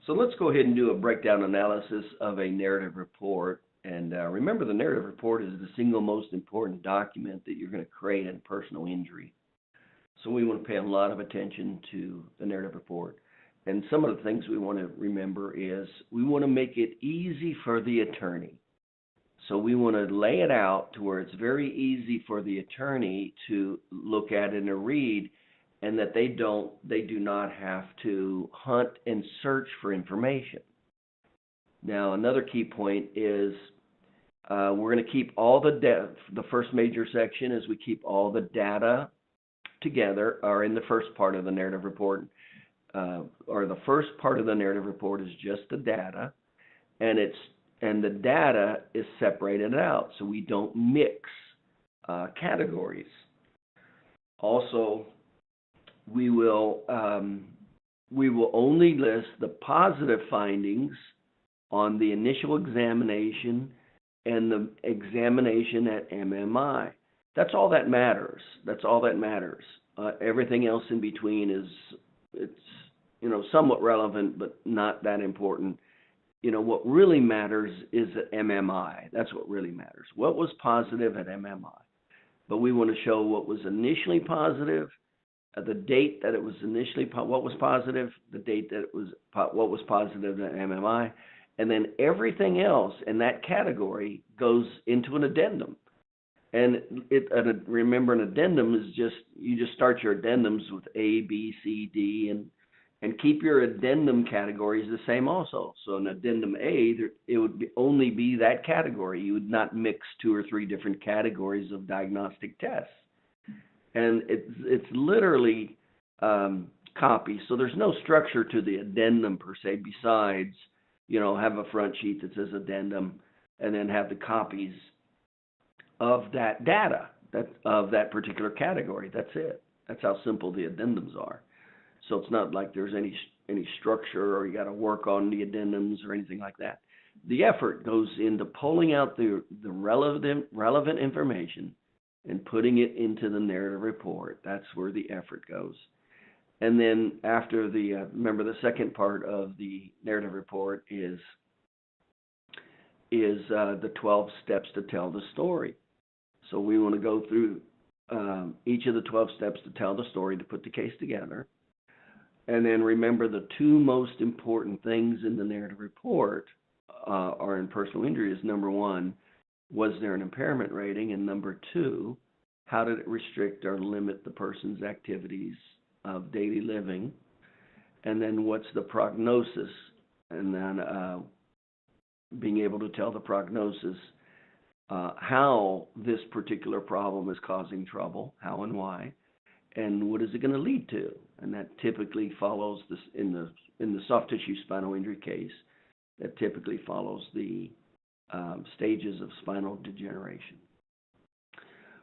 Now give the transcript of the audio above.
So let's go ahead and do a breakdown analysis of a narrative report. And remember, the narrative report is the single most important document that you're going to create in personal injury. So we want to pay a lot of attention to the narrative report. And some of the things we want to remember is we want to make it easy for the attorney. So we want to lay it out to where it's very easy for the attorney to look at and to read, and that they do not have to hunt and search for information. Now, another key point is we're going to keep all the first major section is we keep all the data together, or in the first part of the narrative report, or the first part of the narrative report is just the data, and the data is separated out so we don't mix categories. Also, we will only list the positive findings on the initial examination and the examination at MMI. That's all that matters. That's all that matters. Everything else in between it's somewhat relevant, but not that important. What really matters is at MMI. That's what really matters. What was positive at MMI? But we want to show what was initially positive, the date that it was initially what was positive, the date that it was what was positive at MMI, and then everything else in that category goes into an addendum. And remember, an addendum is you just start your addendums with A, B, C, D, and keep your addendum categories the same also. So in addendum A, it would only be that category. You would not mix 2 or 3 different categories of diagnostic tests. And it's literally copies. So there's no structure to the addendum per se besides, have a front sheet that says addendum and then have the copies of that data, of that particular category. That's it. That's how simple the addendums are. So it's not like there's any structure or you got to work on the addendums or anything like that. The effort goes into pulling out the relevant information and putting it into the narrative report. That's where the effort goes. And then after remember the second part of the narrative report is the 12 steps to tell the story. So we want to go through each of the 12 steps to tell the story, to put the case together. And then remember, the 2 most important things in the narrative report are in personal injury is, number 1, was there an impairment rating? And number 2, how did it restrict or limit the person's activities of daily living? And then what's the prognosis? And then being able to tell the prognosis, how this particular problem is causing trouble, how and why, and what is it going to lead to? And that typically follows this in the soft tissue spinal injury case. That typically follows the stages of spinal degeneration.